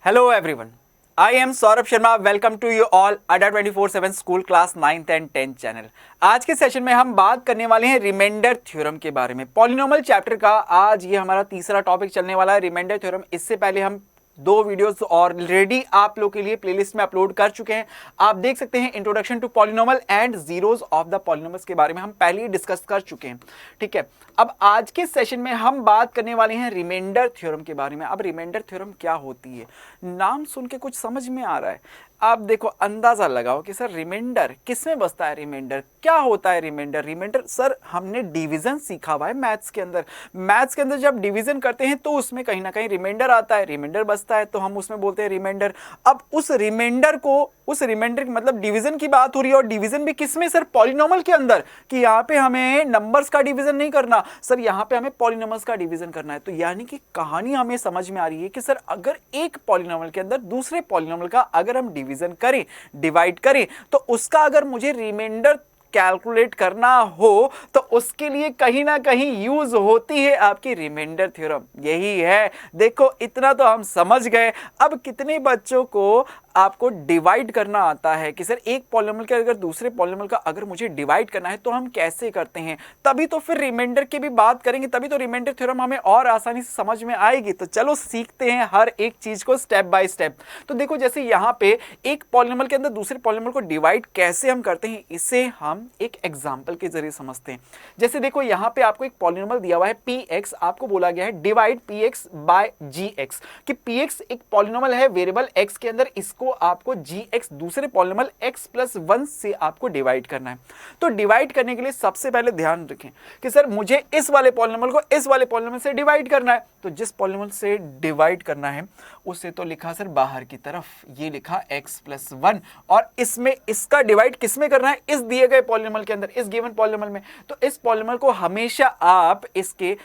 Hello everyone. I am Saurabh Sharma. Welcome to you all Adda 24/7 school class 9th and 10th channel. आज के session में हम बात करने वाले हैं रिमाइंडर थ्योरम के बारे में। पॉलिनोमियल चैप्टर का आज ये हमारा तीसरा टॉपिक चलने वाला है, रिमाइंडर थ्योरम। इससे पहले हम दो वीडियोस ऑलरेडी आप लोग के लिए प्लेलिस्ट में अपलोड कर चुके हैं। आप देख सकते हैं, introduction to polynomial and zeros of the polynomials के बारे में हम पहले ही डिस्कस कर चुके हैं। ठीक है, अब आज के सेशन में हम बात करने वाले हैं रिमाइंडर थ्योरम के बारे में। अब रिमाइंडर थ्योरम क्या होती है, नाम सुन के कुछ समझ में आ रहा है? आप देखो, अंदाजा लगाओ कि सर रिमाइंडर किसमें बसता है, रिमाइंडर क्या होता है? रिमाइंडर रिमाइंडर सर हमने डिवीजन सीखा हुआ है मैथ्स के अंदर। मैथ्स के अंदर जब डिवीजन करते हैं तो उसमें कहीं ना कहीं रिमाइंडर आता है, रिमाइंडर बसता है, तो हम उसमें बोलते हैं रिमाइंडर। अब उस रिमाइंडर मतलब डिवीजन की बात हो रही है, और डिवीजन भी किसमें सर? पॉलिनोमियल के अंदर। कि यहाँ पे हमें नंबर्स का डिवीजन नहीं करना सर, यहाँ पे हमें पॉलिनोमियल्स का डिवीजन करना है। तो यानी कि कहानी हमें समझ में आ रही है कि सर अगर एक पॉलिनोमियल के अंदर दूसरे पॉलिनोमियल का अगर हम डिवीजन करें, डिवाइड करें, तो उसका अगर मुझे रिमाइंडर कैलकुलेट करना हो तो उसके लिए कहीं ना कहीं यूज होती है आपकी रिमाइंडर थ्योरम। यही है, देखो इतना तो हम समझ गए। अब कितने बच्चों को आपको डिवाइड करना आता है कि सर एक पॉलिनोमियल के अगर दूसरे पॉलिनोमियल का अगर मुझे डिवाइड करना है तो हम कैसे करते हैं? तभी तो फिर रिमाइंडर की भी बात करेंगे, तभी तो रिमाइंडर थ्योरम हमें और आसानी से समझ में आएगी। तो चलो सीखते हैं हर एक चीज को स्टेप बाय स्टेप। तो देखो, जैसे यहाँ पे एक पॉलिनोमियल के अंदर दूसरे पॉलिनोमियल को डिवाइड कैसे हम करते हैं, इसे हम एक एग्जांपल के जरिए समझते हैं। जैसे देखो, यहाँ पे आपको एक पॉलिनोमियल दिया हुआ है px, आपको बोला गया है डिवाइड px बाय gx, कि px एक पॉलिनोमियल है वेरिएबल x के अंदर, इसको आपको gx दूसरे पॉलिनोमियल x+1 से आपको डिवाइड करना है। तो डिवाइड करने के लिए सबसे पहले ध्यान रखें कि सर मुझे इस वाले पॉलिनोमियल को इस वाले पॉलिनोमियल से डिवाइड करना है। तो जिस पॉलिनोमियल से डिवाइड करना है उसे तो लिखा सर बाहर की तरफ, ये लिखा x+1, और इसमें इसका डिवाइड किसमें करना है? इस दिए गए पॉलिनोमियल के अंदर, इस गिवन पॉलिनोमियल में। तो इस पॉलिनोमियल को हमेशा आप इसके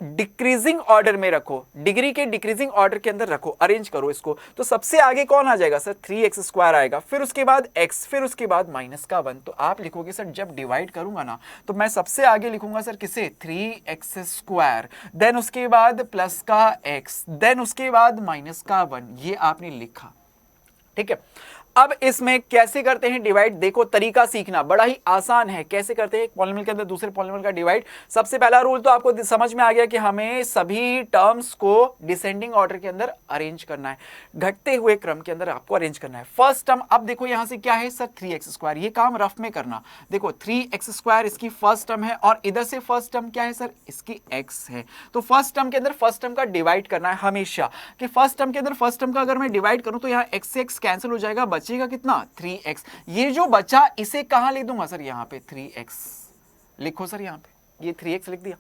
डिक्रीजिंग ऑर्डर में रखो, डिग्री के डिक्रीजिंग ऑर्डर के अंदर रखो, अरेंज करो इसको। तो सबसे आगे कौन आ जाएगा सर? 3x² आएगा, फिर उसके बाद x, फिर उसके बाद -1। तो आप लिखोगे सर जब डिवाइड करूंगा ना तो मैं सबसे आगे लिखूंगा सर किसे? 3x², देन उसके बाद प्लस का x, देन उसके बाद -1। ये आपने लिखा, ठीक है। अब इसमें कैसे करते हैं डिवाइड? देखो, तरीका सीखना बड़ा ही आसान है। कैसे करते हैं एक पॉलिनोमियल के अंदर दूसरे पॉलिनोमियल का डिवाइड? सबसे पहला रूल तो आपको समझ में आ गया कि हमें सभी टर्म्स को डिसेंडिंग ऑर्डर के अंदर अरेंज करना है, घटते हुए क्रम के अंदर आपको अरेंज करना है। फर्स्ट टर्म, अब देखो यहां से क्या है सर? 3x²। ये काम रफ में करना। देखो 3x² इसकी फर्स्ट टर्म है, और इधर से फर्स्ट टर्म क्या है सर? इसकी x है। तो फर्स्ट टर्म के अंदर फर्स्ट टर्म का डिवाइड करना है हमेशा, कि फर्स्ट टर्म के अंदर फर्स्ट टर्म का अगर मैं डिवाइड करूं तो यहाँ x से x कैंसिल हो जाएगा, बचेगा कितना? 3x। ये जो बचा इसे कहां ले दूंगा सर? यहां पे 3x लिखो सर, यहां पे ये 3x लिख दिया।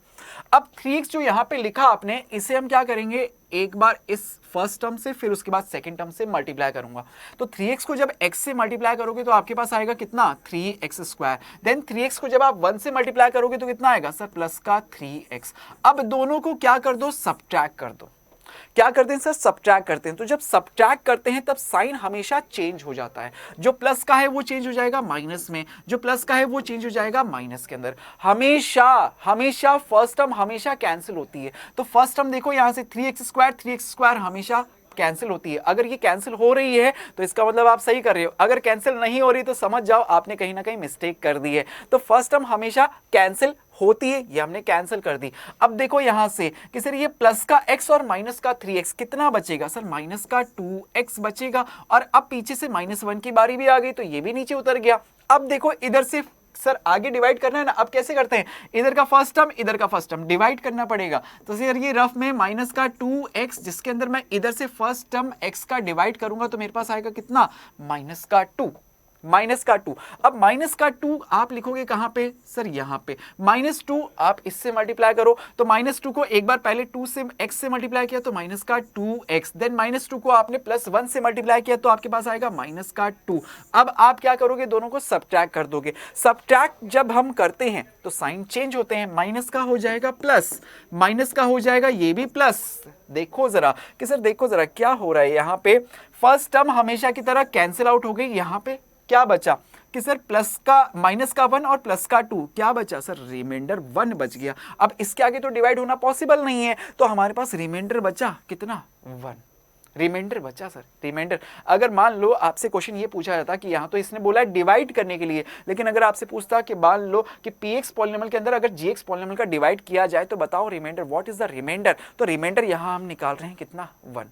अब 3x जो यहां पे लिखा आपने, इसे हम क्या करेंगे? एक बार इस फर्स्ट टर्म से, फिर उसके बाद सेकंड टर्म से मल्टीप्लाई करूंगा। तो 3x को जब x से मल्टीप्लाई करोगे तो आपके पास आएगा कितना? 3x²। देन 3x को जब आप 1 से मल्टीप्लाई करोगे तो कितना आएगा सर? प्लस का 3x। अब दोनों को क्या कर दो? सब्ट्रैक्ट कर दो। क्या करते हैं सर? सब्ट्रैक्ट करते हैं। तो जब सब्ट्रैक्ट करते हैं तब साइन हमेशा चेंज हो जाता है। जो प्लस का है वो चेंज हो जाएगा माइनस में, जो प्लस का है वो चेंज हो जाएगा माइनस के अंदर। हमेशा फर्स्ट टर्म हमेशा कैंसिल होती है। तो फर्स्ट टर्म देखो यहां से 3x² हमेशा कैंसिल होती है। अगर ये कैंसिल हो रही है तो इसका मतलब आप सही कर रहे हो, अगर कैंसिल नहीं हो रही तो समझ जाओ आपने कहीं ना कहीं मिस्टेक कर दी है। तो फर्स्ट टर्म हमेशा कैंसिल होती है, ये हमने कैंसिल कर दी। अब देखो यहां से कि सर ये प्लस का x और माइनस का 3x कितना बचेगा सर? माइनस का 2x बचेगा। और अब पीछे से -1 की बारी भी आ गई तो ये भी नीचे उतर गया। अब देखो इधर से सर आगे डिवाइड करना है ना, अब कैसे करते हैं? इधर का फर्स्ट टर्म इधर का फर्स्ट टर्म डिवाइड करना पड़ेगा। तो सर ये रफ में माइनस का 2x, जिसके अंदर मैं इधर से फर्स्ट टर्म x का डिवाइड करूंगा तो मेरे पास आएगा कितना? -2। अब -2 आप लिखोगे कहां पे सर? यहां पे। -2 आप इससे मल्टीप्लाई करो तो -2 को एक बार पहले 2 से x से मल्टीप्लाई किया तो -2x, देन -2 को आपने +1 से मल्टीप्लाई किया तो आपके पास आएगा -2। अब आप क्या करोगे? दोनों को सब्ट्रैक्ट कर दोगे। सब्ट्रैक्ट जब हम करते हैं तो साइन चेंज होते हैं, माइनस का हो जाएगा प्लस, माइनस का हो जाएगा ये भी प्लस। देखो जरा कि सर देखो जरा क्या हो रहा है यहाँ पे, फर्स्ट टर्म हमेशा की तरह कैंसिल आउट हो गई। यहाँ पे क्या बचा कि सर प्लस का माइनस का 1 और प्लस का 2, क्या बचा सर? रिमाइंडर 1 बच गया। अब इसके आगे तो डिवाइड होना पॉसिबल नहीं है तो हमारे पास रिमाइंडर बचा कितना? 1। रिमाइंडर बचा सर, रिमाइंडर। अगर मान लो आपसे क्वेश्चन ये पूछा जाता कि यहाँ तो इसने बोला डिवाइड करने के लिए, लेकिन अगर आपसे पूछता कि मान लो कि px पॉलिनोमियल के अंदर अगर gx पॉलिनोमियल का डिवाइड किया जाए तो बताओ reminder, what is the reminder. तो रिमाइंडर यहाँ हम निकाल रहे हैं कितना, 1।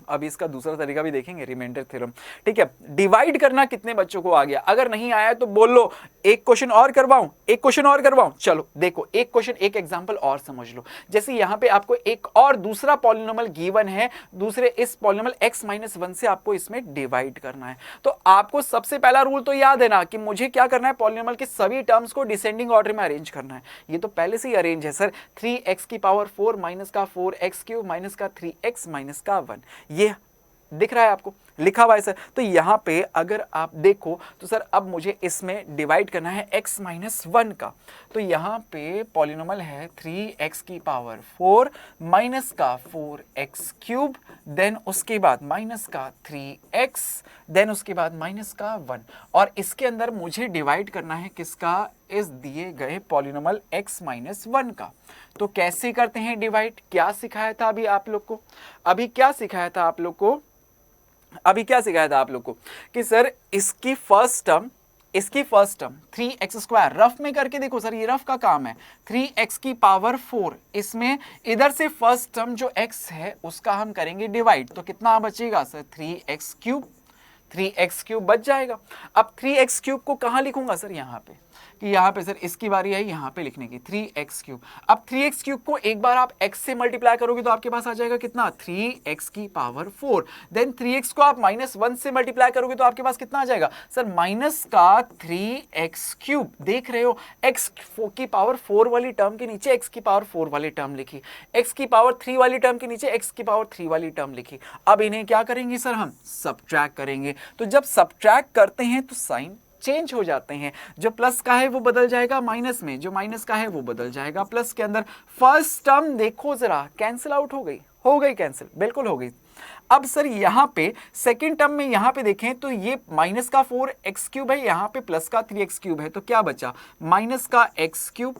अब इसका दूसरा तरीका भी देखेंगे, रिमाइंडर थ्योरम। ठीक है, डिवाइड करना कितने बच्चों को आ गया, अगर नहीं आया तो बोल लो एक क्वेश्चन और करवाऊं, एक क्वेश्चन और करवाऊं। चलो देखो एक क्वेश्चन, एक एग्जांपल और समझ लो। जैसे यहां पे आपको एक और दूसरा पॉलिनोमियल गिवन है, दूसरे इस पॉलिनोमियल x-1 से आपको इसमें डिवाइड करना है। तो आपको सबसे पहला रूल तो याद है ना कि मुझे क्या करना है, पॉलिनोमियल के सभी टर्म्स को डिसेंडिंग ऑर्डर में अरेंज करना है। ये तो पहले से ही अरेंज है सर, 3x⁴ माइनस का 4x³ माइनस का 3x माइनस का 1, ये दिख रहा है आपको, लिखा हुआ है सर। तो यहां पे अगर आप देखो तो सर अब मुझे इसमें डिवाइड करना है x-1 का। तो यहां पे पॉलिनोमियल है 3x⁴ माइनस का 4x³, देन उसके बाद माइनस का 3x, देन उसके बाद माइनस का 1, और इसके अंदर मुझे डिवाइड करना है किसका, इस दिए गए पॉलिनोमियल x-1 का। तो कैसे करते हैं डिवाइड, क्या सिखाया था अभी आप लोग को, अभी क्या सिखाया था आप लोग को, कि सर इसकी फर्स्ट टर्म 3x², रफ में करके देखो सर, ये रफ का काम है, 3x⁴, इसमें इधर से फर्स्ट टर्म जो x है उसका हम करेंगे डिवाइड, तो कितना बचेगा सर, 3x³ बच जाएगा। अब 3x³ को कहां लिखूंगा सर, यहां पे, कि यहाँ पे सर इसकी बारी आई यहाँ पे लिखने की 3x³। अब 3x³ को एक बार आप x से मल्टीप्लाई करोगे तो आपके पास आ जाएगा कितना, 3x⁴। देन 3x को आप -1 से मल्टीप्लाई करोगे तो आपके पास कितना आ जाएगा सर, माइनस का 3x³। देख रहे हो, x⁴ वाली टर्म के नीचे x⁴ वाली टर्म लिखी, x⁴ वाली टर्म के नीचे x⁴ वाली टर्म लिखी। अब इन्हें क्या करेंगे सर, हम सब्ट्रैक्ट करेंगे। तो जब सब्ट्रैक्ट करते हैं तो साइन चेंज हो जाते हैं, जो प्लस का है वो बदल जाएगा माइनस में, जो माइनस का है वो बदल जाएगा प्लस के अंदर। फर्स्ट टर्म देखो जरा, कैंसिल आउट हो गई कैंसिल, बिल्कुल हो गई। अब सर यहां पे सेकंड टर्म में यहां पे देखें तो ये माइनस का 4x³ है, यहां पे प्लस का 3x³ है, तो क्या बचा, माइनस का x³,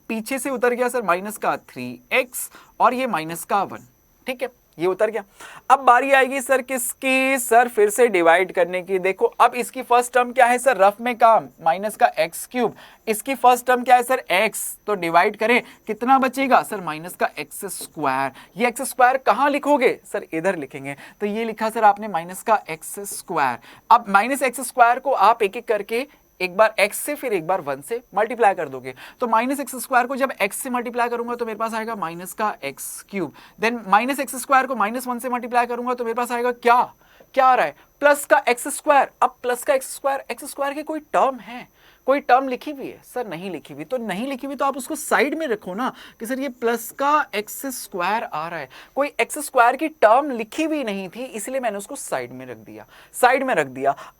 पीछे से उतर गया सर माइनस का 3x, और ये माइनस का 1। ठीक है, ये उतर गया। अब बारी आएगी सर किसकी, सर फिर से डिवाइड करने की। देखो अब इसकी फर्स्ट टर्म क्या है सर, रफ में काम, माइनस का x³, इसकी फर्स्ट टर्म क्या है सर, x, तो डिवाइड करें कितना बचेगा सर, माइनस का x²। ये x² कहां लिखोगे सर, इधर लिखेंगे। तो ये लिखा सर आपने माइनस का x²। अब माइनस x² को आप एक एक करके एक बार x से फिर एक बार 1 से मल्टीप्लाई कर दोगे, तो -x² को जब x से मल्टीप्लाई करूंगा तो मेरे पास आएगा माइनस का x³। देन -x² को -1 से मल्टीप्लाई करूंगा तो मेरे पास आएगा क्या आ रहा है, प्लस का x²। अब प्लस का x² की कोई टर्म है, कोई टर्म लिखी हुई है सर, नहीं लिखी हुई, तो नहीं लिखी हुई तो आप उसको साइड में रखो ना, कि सर ये प्लस का x² आ रहा है, कोई x² की टर्म लिखी हुई नहीं थी, इसलिए मैंने उसको साइड में रख दिया,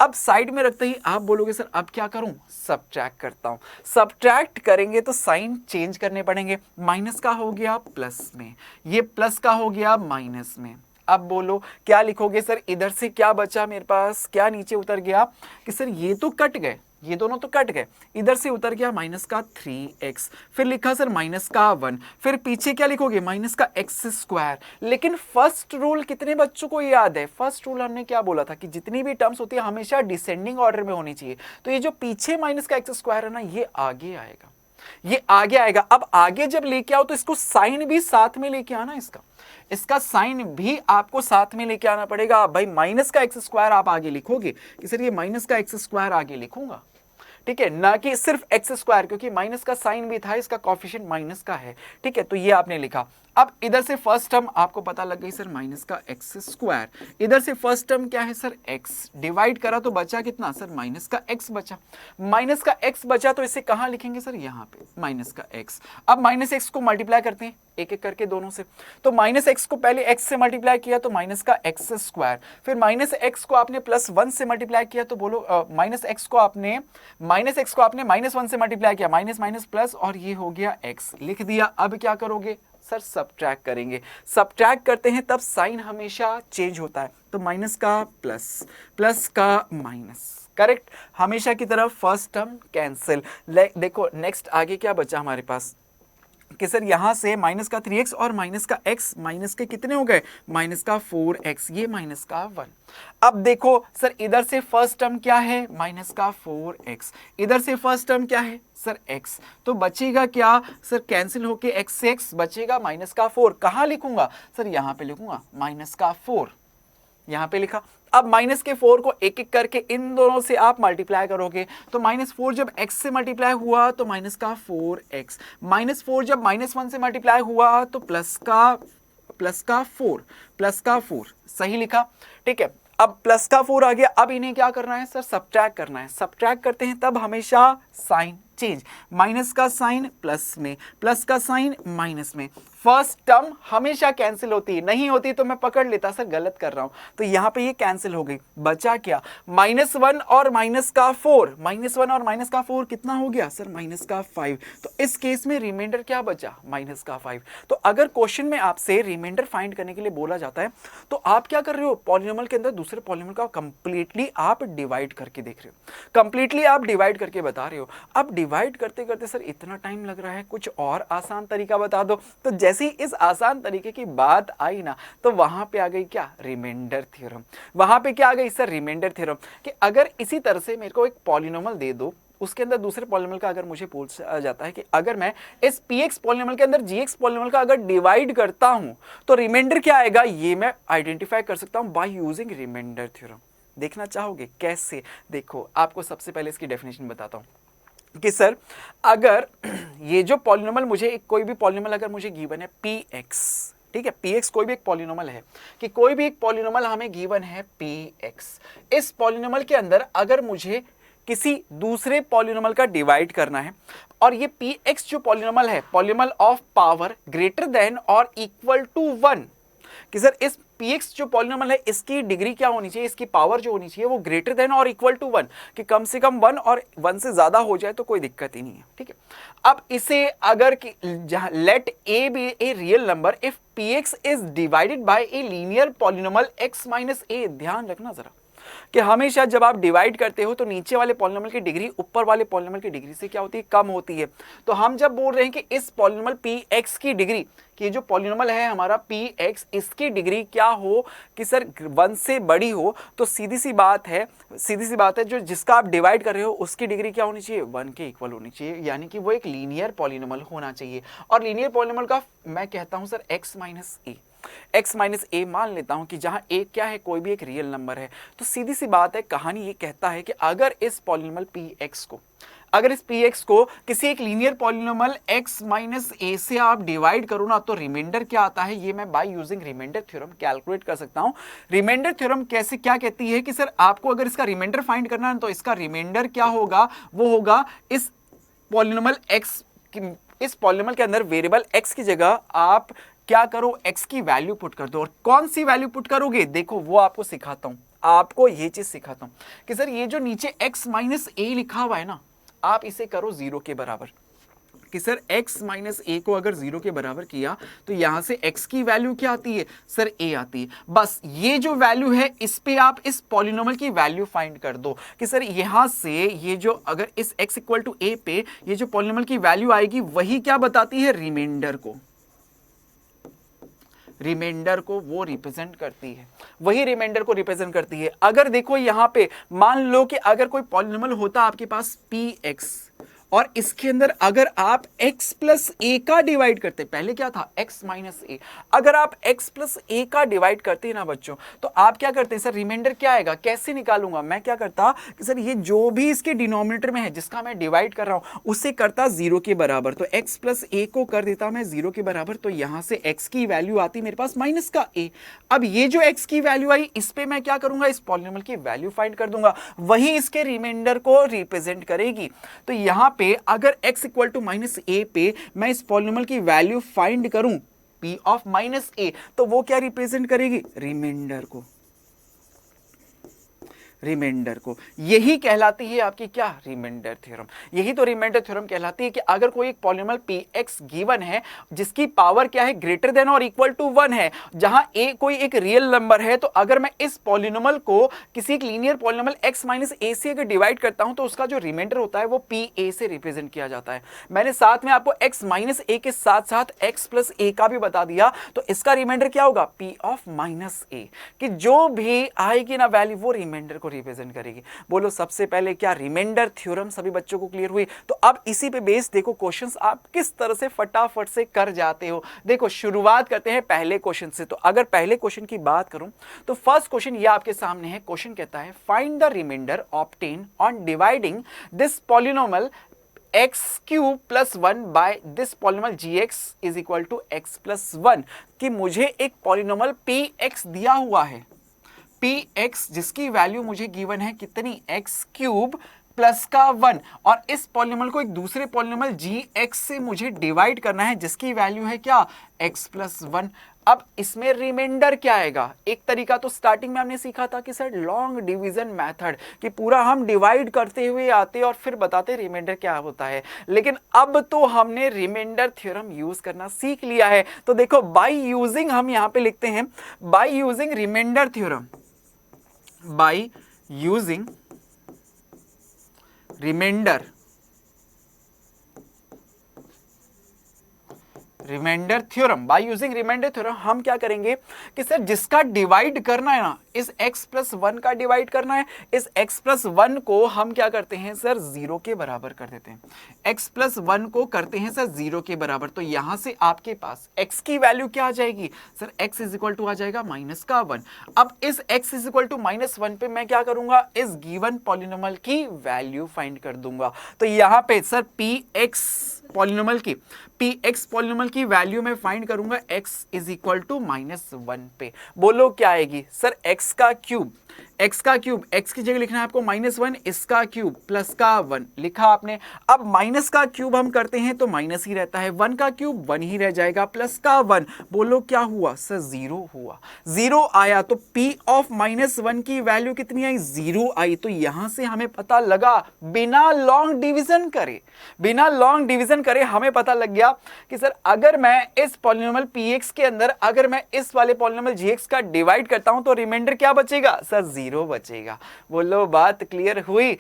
अब साइड में रखते ही आप बोलोगे सर अब क्या करूं, सब्ट्रैक्ट करता हूं। सब्ट्रैक्ट करेंगे तो साइन चेंज करने पड़ेंगे, माइनस का हो गया प्लस में, ये प्लस का हो गया माइनस में। अब बोलो क्या लिखोगे सर, इधर से क्या बचा मेरे पास, क्या नीचे उतर गया, कि सर ये तो कट गए, ये दोनों तो कट गए, इधर से उतर गया माइनस का 3x, फिर लिखा सर माइनस का 1, फिर पीछे क्या लिखोगे, माइनस का x²। लेकिन फर्स्ट रूल कितने बच्चों को याद है, फर्स्ट रूल हमने क्या बोला था कि जितनी भी टर्म्स होती है हमेशा डिसेंडिंग ऑर्डर में होनी चाहिए। तो ये जो पीछे माइनस का x² है ना, ये आगे आएगा, ये आगे आएगा। अब आगे जब लेके आओ तो इसको साइन भी साथ में लेके आना, इसका साइन भी आपको साथ में लेके आना पड़ेगा। भाई माइनस का x² आप आगे लिखोगे कि सर ये माइनस का x² आगे लिखूंगा, ठीक है, ना कि सिर्फ x², क्योंकि माइनस का साइन भी था, इसका कोएफिशिएंट माइनस का है। ठीक है, तो ये आपने लिखा। अब इधर से फर्स्ट टर्म आपको पता लग गई सर माइनस का x², इधर से फर्स्ट टर्म क्या है सर x, डिवाइड करा तो बचा कितना सर, माइनस का x बचा, माइनस का x बचा, तो इसे कहां लिखेंगे सर, यहां पे माइनस का x। अब माइनस x को मल्टीप्लाई करते हैं एक एक करके दोनों से, तो माइनस x को पहले x से मल्टीप्लाई किया तो माइनस का x², फिर माइनस x को आपने +1 से मल्टीप्लाई किया तो बोलो माइनस x को आपने -1 से मल्टीप्लाई किया, माइनस माइनस प्लस, और ये हो गया x, लिख दिया। अब क्या करोगे सर, सब्ट्रैक्ट करेंगे, सब्ट्रैक्ट करते हैं तब साइन हमेशा चेंज होता है, तो माइनस का प्लस, प्लस का माइनस, करेक्ट, हमेशा की तरफ फर्स्ट टर्म कैंसिल। देखो नेक्स्ट आगे क्या बचा हमारे पास, कि सर यहाँ से माइनस का 3x और माइनस का x माइनस के कितने हो गए, माइनस का 4x, ये माइनस का 1। अब देखो सर इधर से फर्स्ट टर्म क्या है, माइनस का 4x, इधर से फर्स्ट टर्म क्या है सर x, तो बचेगा क्या सर, कैंसिल होके x से x बचेगा माइनस का 4। कहाँ लिखूंगा सर, यहाँ पे लिखूंगा माइनस का 4, यहां पे लिखा। अब माइनस के 4 को एक एक करके इन दोनों से आप मल्टीप्लाई करोगे तो माइनस 4 जब x से मल्टीप्लाई हुआ तो माइनस का 4x, माइनस 4 जब माइनस 1 से मल्टीप्लाई हुआ तो प्लस का 4 सही लिखा, ठीक है। अब प्लस का 4 आ गया, अब इन्हें क्या करना है सर, सब्ट्रैक्ट करना है। सब्ट्रैक्ट करते हैं तब हमेशा साइन चेंज, माइनस का साइन प्लस में, प्लस का साइन माइनस में, फर्स्ट टर्म हमेशा कैंसिल होती है, नहीं होती तो मैं पकड़ लेता सर गलत कर रहा हूं, तो यहां पे ये कैंसिल हो गई। बचा क्या, -1 और माइनस का 4, -1 और माइनस का 4 कितना हो गया सर, माइनस का 5। तो इस केस में रिमाइंडर क्या बचा, माइनस का 5। तो अगर क्वेश्चन में आपसे रिमाइंडर फाइंड करने के लिए बोला जाता है तो आप क्या कर रहे हो, पॉलिनोमियल के अंदर दूसरे पॉलिनोमियल का कंप्लीटली आप डिवाइड करके देख रहे हो, कंप्लीटली आप डिवाइड करके बता रहे हो। अब डिवाइड करते करते सर इतना टाइम लग रहा है, कुछ और आसान तरीका बता दो। तो जैसे ही इस आसान तरीके की बात आई ना तो वहां पे आ गई क्या, रिमाइंडर थ्योरम। वहां पे क्या आ गई सर, रिमाइंडर थ्योरम, कि अगर इसी तरह से मेरे को एक पॉलिनोमियल दे दो, उसके अंदर दूसरे पॉलिनोमियल का अगर मुझे पूछा जाता है कि अगर मैं इस px पॉलिनोमियल के अंदर gx पॉलिनोमियल का अगर डिवाइड करता हूं तो रिमाइंडर क्या आएगा, ये मैं आइडेंटिफाई कर सकता हूं बाय यूजिंग रिमाइंडर थ्योरम। देखना चाहोगे कैसे, देखो आपको सबसे पहले इसकी डेफिनेशन बताता हूं कि सर अगर ये जो पॉलिनोमियल मुझे कोई भी पॉलिनोमियल अगर मुझे गिवन है px, ठीक है, px कोई भी एक पॉलिनोमियल है, कि कोई भी एक पॉलिनोमियल हमें गिवन है px, इस पॉलिनोमियल के अंदर अगर मुझे किसी दूसरे पॉलिनोमियल का डिवाइड करना है और ये px जो पॉलिनोमियल है, polynomial of power greater than और इक्वल टू 1, कि सर इस px जो पॉलिनोमियल है इसकी डिग्री क्या होनी चाहिए, इसकी पावर जो होनी चाहिए वो ग्रेटर देन और इक्वल टू 1, कि कम से कम 1 और 1 से ज्यादा हो जाए तो कोई दिक्कत ही नहीं है, ठीक है। अब इसे अगर let a be a real number if px is divided by a linear polynomial x minus a, ध्यान रखना जरा कि हमेशा जब आप डिवाइड करते हो तो नीचे वाले पॉलिनोमियल की डिग्री ऊपर वाले पॉलिनोमियल की डिग्री से क्या होती है, कम होती है। तो हम जब बोल रहे हैं कि इस पॉलिनोमियल px की डिग्री, कि जो पॉलिनोमियल है हमारा px, इसकी डिग्री क्या हो कि सर 1 से बड़ी हो, तो सीधी सी बात है जो जिसका आप डिवाइड कर रहे हो उसकी डिग्री क्या होनी चाहिए, 1 के इक्वल होनी चाहिए, यानी कि वो एक लीनियर पॉलिनोमियल होना चाहिए। और लीनियर पॉलिनोमियल का मैं कहता हूं सर x माइनस ए मान लेता हूं कि जहां a क्या है, कोई भी एक रियल नंबर है। तो सीधी सी बात है, कहानी ये कहता है कि अगर इस पॉलिनोमियल px को किसी एक linear polynomial x minus a से आप डिवाइड करो ना तो रिमाइंडर क्या आता है, ये मैं by using reminder theorem calculate कर सकता हूं। रिमाइंडर थ्योरम कैसे क्या कहती है कि सर आपको अगर इसका रिमाइंडर फाइंड करना है तो इसका रिमाइंडर क्या होगा, वो होगा इस पॉलिनोमियल के अंदर वेरिएबल x की जगह आप क्या करो, x की वैल्यू पुट कर दो। और कौन सी वैल्यू पुट करोगे, देखो वो आपको सिखाता हूं, आपको ये चीज सिखाता हूं कि सर ये जो नीचे x माइनस a लिखा हुआ है ना, आप इसे करो 0 के बराबर, कि सर x माइनस a को अगर 0 के बराबर किया तो यहां से x की वैल्यू क्या आती है सर, a आती है। बस ये जो वैल्यू है इस पे आप इस पॉलिनोमियल की वैल्यू फाइंड कर दो कि सर यहां से ये जो अगर इस x इक्वल टू a पे ये जो पॉलिनोमियल की वैल्यू आएगी वही क्या बताती है, रिमाइंडर को वो रिप्रेजेंट करती है, वही रिमाइंडर को रिप्रेजेंट करती है। अगर देखो यहां पे मान लो कि अगर कोई पॉलिनोमियल होता आपके पास px और इसके अंदर अगर आप x प्लस a का डिवाइड करते, पहले क्या था x माइनस a, अगर आप x प्लस a का डिवाइड करते ना बच्चों तो आप क्या करते हैं सर, रिमाइंडर क्या आएगा, कैसे निकालूंगा, मैं क्या करता कि सर ये जो भी इसके डिनोमिनेटर में है जिसका मैं डिवाइड कर रहा हूं उसे करता 0 के बराबर, तो x प्लस a को कर देता मैं 0 के बराबर, तो यहां से x की वैल्यू आती मेरे पास माइनस का a। अब ये जो x की वैल्यू आई इस पे मैं क्या करूंगा, इस पॉलिनोमियल की वैल्यू फाइंड कर दूंगा, वही इसके रिमाइंडर को रिप्रेजेंट करेगी। तो यहां पे अगर x equal to minus a पे मैं इस पॉलिनोमियल की वैल्यू फाइंड करूं p ऑफ माइनस a, तो वो क्या रिप्रेजेंट करेगी, रिमाइंडर को। रिमाइंडर को। यही कहलाती है आपकी क्या, रिमाइंडर थ्योरम। यही तो रिमाइंडर थ्योरम कहलाती है कि अगर कोई एक पॉलिनोमियल px गिवन है जिसकी पावर क्या है, ग्रेटर देन और इक्वल टू 1 है, जहां a कोई एक रियल नंबर है, तो अगर मैं इस पॉलिनोमियल को किसी एक linear polynomial x minus a से अगर डिवाइड करता हूं तो उसका जो रिमाइंडर होता है वो pa से रिप्रेजेंट किया जाता है। मैंने साथ में आपको x माइनस a के साथ साथ x प्लस a का भी बता दिया, तो इसका रिमाइंडर क्या होगा, p ऑफ माइनस a, कि जो भी आएगी ना वैल्यू वो रिमाइंडर को रिप्रेजेंट करेगी। बोलो सबसे पहले क्या रिमाइंडर थ्योरम सभी बच्चों को क्लियर हुई? तो अब इसी पे बेस देखो क्वेश्चंस आप किस तरह से फटाफट से कर जाते हो। देखो शुरुआत करते हैं पहले क्वेश्चन से। तो अगर पहले क्वेश्चन की बात करूं तो फर्स्ट क्वेश्चन ये आपके सामने है। क्वेश्चन कहता है find the reminder obtain on dividing this polynomial x cube plus 1 by this polynomial gx is equal to x plus 1, कि मुझे एक पॉलिनोमियल px दिया हुआ है, px जिसकी वैल्यू मुझे गिवन है कितनी, x क्यूब प्लस का 1, और इस पॉलिनोमियल को एक दूसरे पॉलिनोमियल gx से मुझे डिवाइड करना है जिसकी वैल्यू है क्या, x प्लस 1। अब इसमें रिमाइंडर क्या आएगा? एक तरीका तो स्टार्टिंग में हमने सीखा था कि सर लॉन्ग डिवीजन मेथड, कि पूरा हम डिवाइड करते हुए आते और फिर बताते रिमाइंडर क्या होता है, लेकिन अब तो हमने रिमाइंडर थ्योरम यूज करना सीख लिया है। तो देखो बाय यूजिंग, हम यहां पे लिखते हैं by using reminder theorem, by using reminder theorem, by using reminder theorem हम क्या करेंगे कि सर जिसका डिवाइड करना है ना, इस x प्लस 1 का डिवाइड करना है, इस x प्लस 1 को हम क्या करते हैं सर, 0 के बराबर कर देते हैं। x प्लस 1 को करते हैं सर 0 के बराबर, तो यहां से आपके पास x की वैल्यू क्या आ जाएगी sir, x is equal to आ जाएगा माइनस का 1। अब इस x is equal to minus 1 पे मैं क्या करूंगा, इस गिवन पॉलिनोमियल की वैल्यू फाइंड कर दूंगा। तो यहां पे सर px पॉलिनोमियल की वैल्यू में फाइंड करूंगा x is equal to minus 1 पे। बोलो क्या आएगी सर, x का क्यूब, x की जगह लिखना है आपको -1, इसका क्यूब प्लस का 1 लिखा आपने। अब माइनस का क्यूब हम करते हैं तो माइनस ही रहता है, 1 का क्यूब 1 ही रह जाएगा, प्लस का 1, बोलो क्या हुआ सर, 0 हुआ। 0 आया तो p ऑफ -1 की वैल्यू कितनी आई, 0 आई। तो यहां से हमें पता लगा, बिना लॉन्ग डिवीजन करे हमें पता लग गया कि सर अगर मैं इस पॉलिनोमियल px के अंदर अगर मैं इस वाले पॉलिनोमियल gx का डिवाइड करता हूं तो रिमाइंडर क्या बचेगा सर, 0 बचेगा। बोलो बात क्लियर हुई?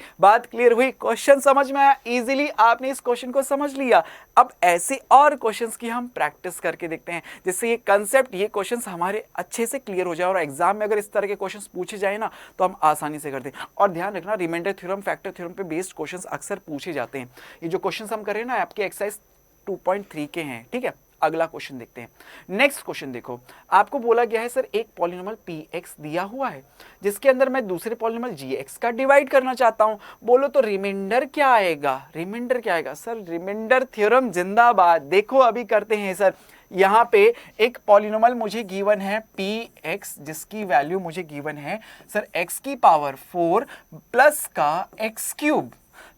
क्वेश्चन समझ में आया? इजीली आपने इस क्वेश्चन को समझ लिया। अब ऐसे और क्वेश्चंस की हम प्रैक्टिस करके देखते हैं जिससे ये कंसेप्ट, ये क्वेश्चंस हमारे अच्छे से क्लियर हो जाए और एग्जाम में अगर इस तरह के क्वेश्चंस पूछे जाए ना तो हम आसानी से करते हैं। और ध्यान रखना, रिमाइंडर थ्योरम, फैक्टर थ्योरम पे बेस्ड क्वेश्चंस अक्सर पूछे जाते हैं। ये जो क्वेश्चंस हम कर रहे हैं ना आपके एक्सरसाइज 2.3 के हैं, ठीक है। अगला क्वेश्चन देखते हैं। नेक्स्ट क्वेश्चन देखो, आपको बोला गया है सर एक पॉलिनोमियल px दिया हुआ है जिसके अंदर मैं दूसरे पॉलिनोमियल gx का डिवाइड करना चाहता हूं। बोलो तो रिमाइंडर क्या आएगा, सर रिमाइंडर थ्योरम जिंदाबाद। देखो अभी करते हैं सर, यहां पे एक पॉलिनोमियल मुझे गिवन है px जिसकी वैल्यू मुझे गिवन है सर x की पावर 4 प्लस का x क्यूब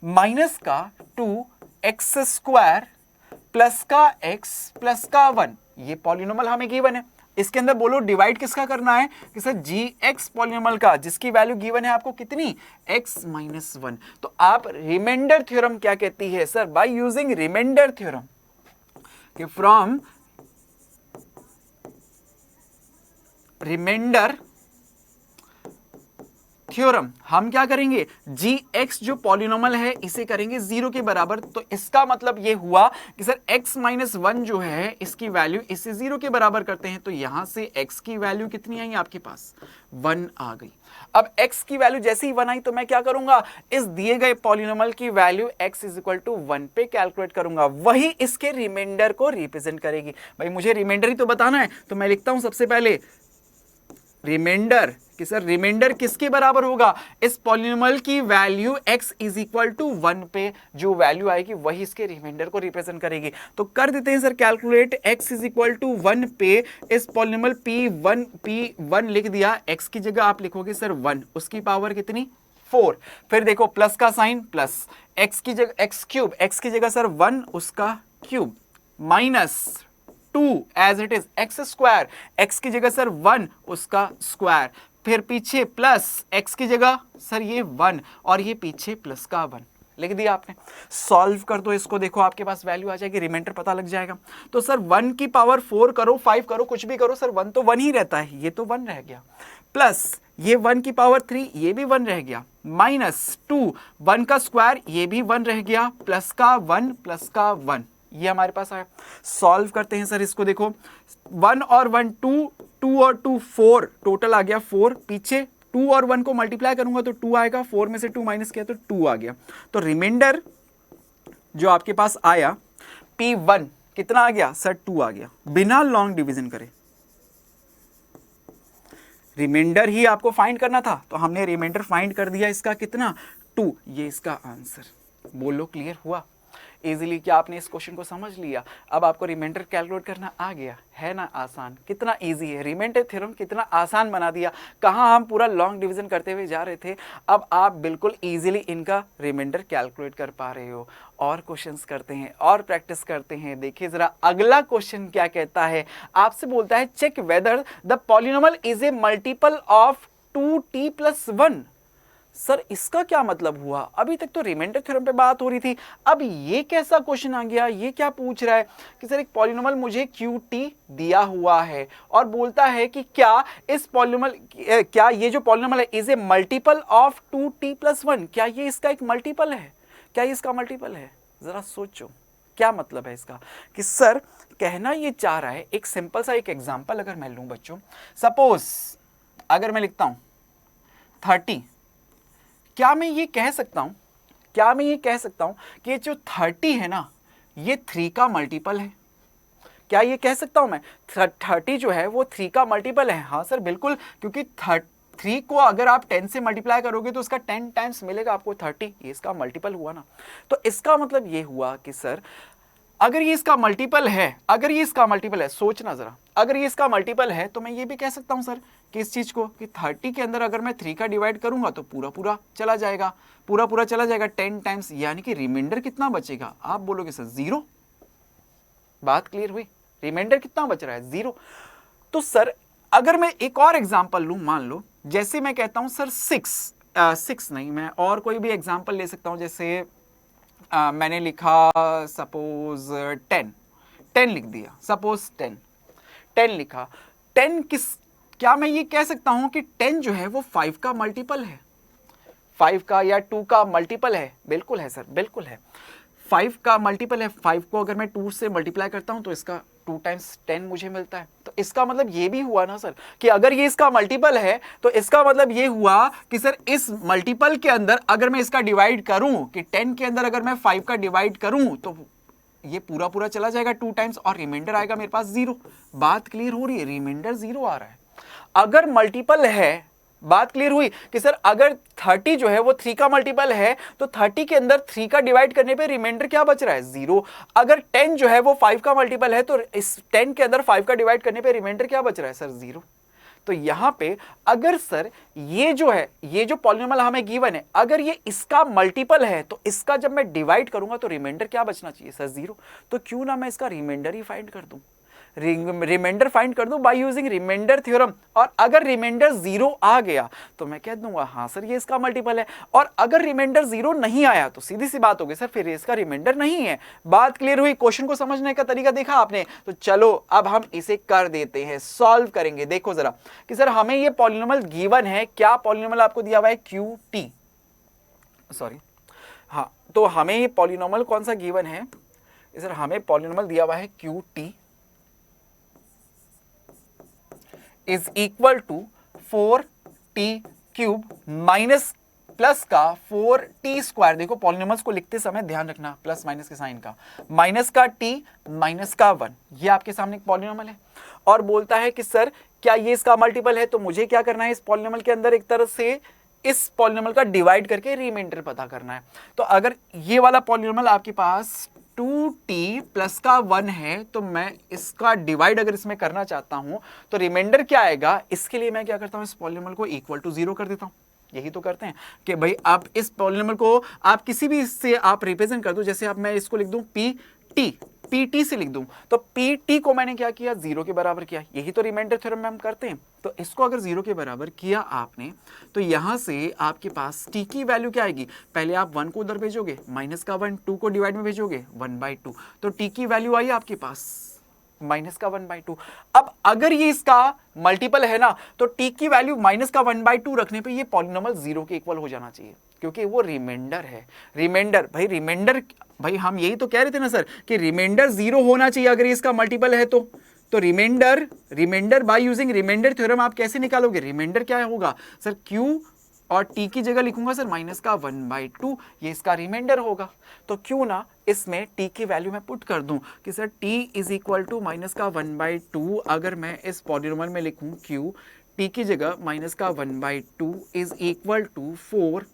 माइनस का 2x स्क्वायर प्लस का x प्लस का 1, ये पॉलिनोमियल हमें गिवन है। इसके अंदर बोलो डिवाइड किसका करना है कि सर gx पॉलिनोमियल का जिसकी वैल्यू गिवन है आपको कितनी, x माइनस 1। तो आप रिमाइंडर थ्योरम क्या कहती है sir, by using reminder theorem, कि फ्रॉम रिमाइंडर थ्योरम हम क्या करेंगे, gx जो पॉलिनोमियल है इसे करेंगे 0 के बराबर। तो इसका मतलब ये हुआ कि सर x माइनस 1 जो है इसकी वैल्यू इसे 0 के बराबर करते हैं, तो यहां से x की वैल्यू कितनी आई आपके पास, 1 आ गई। अब x की वैल्यू जैसे ही 1 आई तो मैं क्या करूंगा, इस दिए गए पॉलिनोमियल की value x is equal to 1 पे कैलकुलेट करूंगा, वही इसके रिमाइंडर को रिप्रेजेंट करेगी। भाई मुझे रिमाइंडर ही तो बताना है, तो मैं लिखता हूं सबसे पहले रिमाइंडर, कि सर रिमाइंडर किसके बराबर होगा, इस पॉलिनोमियल की value x is equal to 1 पे जो वैल्यू आएगी वही इसके रिमाइंडर को रिप्रेजेंट करेगी। तो कर देते हैं sir calculate, x is equal to 1 पे इस पॉलिनोमियल p1 लिख दिया, x की जगह आप लिखोगे सर 1, उसकी पावर कितनी 4, फिर देखो प्लस का साइन, प्लस x की जगह x क्यूब, x की जगह सर 1 उसका cube, minus 2 as it is x square, x की जगह सर 1 उसका स्क्वायर, फिर पीछे प्लस x की जगह सर ये 1 और ये पीछे प्लस का 1 लिख दिया आपने। सॉल्व कर दो इसको, देखो आपके पास वैल्यू आ जाएगी, रिमाइंडर पता लग जाएगा। तो सर 1 की पावर 4 करो, 5 करो, कुछ भी करो सर 1 तो 1 ही रहता है, ये तो 1 रह गया, प्लस ये 1 की पावर 3 ये भी 1 रह गया, माइनस 2 1 का स्क्वायर ये भी 1 रह गया, प्लस का 1 प्लस का 1 ये हमारे पास आया। सॉल्व करते हैं सर इसको, देखो 1 और 1 2, 2 और 2 4, टोटल आ गया 4, पीछे 2 और 1 को मल्टीप्लाई करूंगा तो 2 आएगा, 4 में से 2 माइनस किया तो 2 आ गया। तो रिमाइंडर जो आपके पास आया P1 कितना आ गया सर 2 आ गया, बिना लॉन्ग डिवीजन करे। रिमाइंडर ही आपको फाइंड करना था तो हमने रिमाइंडर फाइंड कर दिया, इसका कितना 2, ये इसका आंसर। बोलो क्लियर हुआ इजीली? क्या आपने इस क्वेश्चन को समझ लिया? अब आपको रिमाइंडर कैलकुलेट करना आ गया है ना, आसान, कितना इजी है, रिमाइंडर थ्योरम कितना आसान बना दिया। कहाँ हम पूरा लॉन्ग डिवीजन करते हुए जा रहे थे, अब आप बिल्कुल इजीली इनका रिमाइंडर कैलकुलेट कर पा रहे हो। और क्वेश्चंस करते हैं और प्रैक्टिस करते हैं। देखिए जरा अगला क्वेश्चन क्या कहता है, आपसे बोलता है check whether the polynomial is a multiple of 2t + 1। Sir इसका क्या मतलब हुआ? अभी तक तो रिमाइंडर थ्योरम पे बात हो रही थी, अब ये कैसा क्वेश्चन आ गया? ये क्या पूछ रहा है कि सर एक पॉलिनोमियल मुझे QT दिया हुआ है और बोलता है कि क्या इस पॉलिनोमियल, क्या ये जो पॉलिनोमियल है is a multiple of 2t + 1, क्या ये इसका एक मल्टीपल है? क्या ये इसका मल्टीपल है? जरा सोचो क्या मतलब है इसका, कि सर कहना ये चाह रहा है, एक सिंपल सा एक एग्जांपल अगर मैं लूं बच्चों, सपोज अगर मैं लिखता हूं 30, क्या मैं ये कह सकता हूं, कि ये जो 30 है ना ये 3 का मल्टीपल है? क्या ये कह सकता हूं मैं 30 जो है वो 3 का मल्टीपल है? हाँ सर बिल्कुल, क्योंकि 3 को अगर आप 10 से मल्टीप्लाई करोगे तो उसका 10 टाइम्स मिलेगा आपको 30, ये इसका मल्टीपल हुआ ना। तो इसका मतलब ये हुआ कि सर अगर ये इसका मल्टीपल है, सोचना जरा, अगर ये इसका मल्टीपल है तो मैं ये भी कह सकता हूं सर कि इस चीज को कि 30 के अंदर अगर मैं 3 का डिवाइड करूंगा तो पूरा चला जाएगा, 10 टाइम्स, यानी कि रिमाइंडर कितना बचेगा? आप बोलोगे सर 0। बात क्लियर हुई? रिमाइंडर कितना बच रहा है? 0। तो सर अगर मैं एक और एग्जांपल लूं, मान लो जैसे मैं कहता हूं सर 6 नहीं, मैं और कोई भी एग्जांपल ले सकता हूं, जैसे मैंने लिखा सपोज 10 लिख दिया, सपोज 10 लिखा, 10 क्या मैं ये कह सकता हूं कि 10 जो है वो 5 का मल्टीपल है, 5 का या 2 का मल्टीपल है? बिल्कुल है सर, बिल्कुल है, 5 का मल्टीपल है। 5 को अगर मैं 2 से मल्टीप्लाई करता हूं तो इसका 2 टाइम्स 10 मुझे मिलता है। तो इसका मतलब ये भी हुआ ना सर कि अगर ये इसका मल्टीपल है तो इसका मतलब ये हुआ कि सर इस मल्टीपल के अंदर अगर मैं इसका डिवाइड करूं, कि 10 के अंदर अगर मैं 5 का डिवाइड करूं तो ये पूरा चला जाएगा 2 टाइम्स और रिमाइंडर आएगा मेरे पास 0। बात क्लियर हो रही है? रिमाइंडर 0 आ रहा है। अगर मल्टीपल है, बात क्लियर हुई कि सर अगर 30 जो है वो 3 का मल्टीपल है तो 30 के अंदर 3 का डिवाइड करने पे रिमाइंडर क्या बच रहा है? 0। अगर 10 जो है वो 5 का मल्टीपल है तो इस 10 के अंदर 5 का डिवाइड करने पे रिमाइंडर क्या बच रहा है? सर 0। तो यहां पे अगर सर ये जो पॉलिनोमियल हमें गिवन है, अगर ये इसका मल्टीपल है तो इसका जब मैं डिवाइड करूंगा तो रिमाइंडर क्या बचना चाहिए? सर 0। तो क्यों ना मैं इसका रिमाइंडर ही फाइंड कर दूं, रिमाइंडर फाइंड कर दूं बाय यूजिंग रिमाइंडर थ्योरम। और अगर रिमाइंडर 0 आ गया तो मैं कह दूंगा हाँ सर ये इसका मल्टीपल है, और अगर रिमाइंडर 0 नहीं आया तो सीधी सी बात होगी सर फिर इसका रिमाइंडर नहीं है। बात क्लियर हुई? क्वेश्चन को समझने का तरीका देखा आपने? तो चलो अब हम इसे कर देते हैं, सॉल्व करेंगे। देखो जरा कि सर हमें ये पॉलिनोमियल गिवन है, क्या पॉलिनोमियल आपको दिया हुआ है? QT, सॉरी हाँ, तो हमें ये पॉलिनोमियल कौन सा गिवन है? सर हमें पॉलिनोमियल दिया हुआ है QT is equal to 4t³ minus plus का 4t²। देखो पॉलिनोमियल्स को लिखते समय ध्यान रखना प्लस माइनस के साइन का, माइनस का t माइनस का 1, ये आपके सामने एक पॉलिनोमियल है और बोलता है कि सर क्या ये इसका मल्टीपल है? तो मुझे क्या करना है, इस पॉलिनोमियल के अंदर एक तरह से इस पॉलिनोमियल का डिवाइड करके रिमाइंडर पता करना है। तो अगर ये वाला पॉलिनोमियल आपके पास 2t प्लस का 1 है तो मैं इसका डिवाइड अगर इसमें करना चाहता हूं तो रिमाइंडर क्या आएगा? इसके लिए मैं क्या करता हूं, इस पॉलिनोमियल को इक्वल टू 0 कर देता हूं। यही तो करते हैं कि भाई आप इस पॉलिनोमियल को आप किसी भी इससे आप रिप्रेजेंट कर दो, जैसे आप मैं इसको लिख दूं pt, PT से लिख दूं तो PT को मैंने क्या किया, 0 के बराबर किया। यही तो रिमाइंडर थ्योरम में हम करते हैं। तो इसको अगर 0 के बराबर किया आपने तो यहां से आपके पास t की वैल्यू क्या आएगी, पहले आप 1 को उधर भेजोगे, माइनस का 1, 2 को डिवाइड में भेजोगे 1/2, तो t की वैल्यू आई आपके पास माइनस का 1/2। अब अगर ये इसका मल्टीपल है ना तो t की वैल्यू माइनस का 1/2 रखने पे ये पॉलिनोमियल 0 के इक्वल हो जाना चाहिए, क्योंकि वो रिमाइंडर है। रिमाइंडर भाई हम यही तो कह रहे थे ना सर कि रिमाइंडर 0 होना चाहिए अगर ये इसका मल्टीपल है तो reminder by using reminder theorem आप कैसे निकालोगे, रिमाइंडर क्या होगा सर, q और t की जगह लिखूंगा सर माइनस का 1/2, ये इसका रिमाइंडर होगा। तो क्यों ना इसमें t की वैल्यू मैं पुट कर दूं कि sir t is equal to minus का 1/2, अगर मैं इस पॉलिनोमियल में लिखूं q, t की जगह माइनस का 1/2 इज इक्वल टू 4,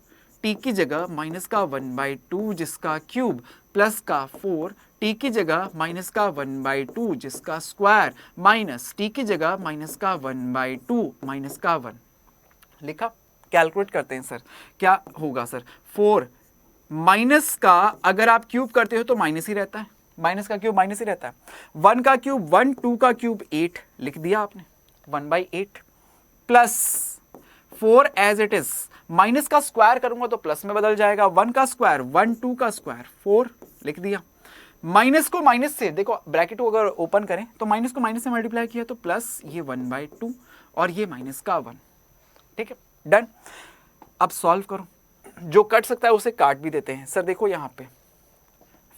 t की जगह माइनस का 1/2 जिसका क्यूब प्लस का 4, t की जगह माइनस का 1/2 जिसका स्क्वायर माइनस t की जगह माइनस का 1/2 माइनस का 1 लिखा। कैलकुलेट करते हैं सर क्या होगा सर, 4 माइनस का अगर आप क्यूब करते हो तो माइनस ही रहता है, माइनस का क्यूब माइनस ही रहता है, 1 का क्यूब 1, 2 का क्यूब 8 लिख दिया आपने 1/8 plus 4 as it is, minus का स्क्वायर करूंगा तो प्लस में बदल जाएगा, 1 का स्क्वायर 1, 2 का स्क्वायर 4 लिख दिया। माइनस को माइनस से देखो, ब्रैकेट को अगर ओपन करें तो माइनस को माइनस से मल्टीप्लाई किया तो प्लस ये 1/2 और ये माइनस का 1, ठीक है डन। अब सॉल्व करो, जो कट सकता है उसे काट भी देते हैं। सर देखो यहाँ पे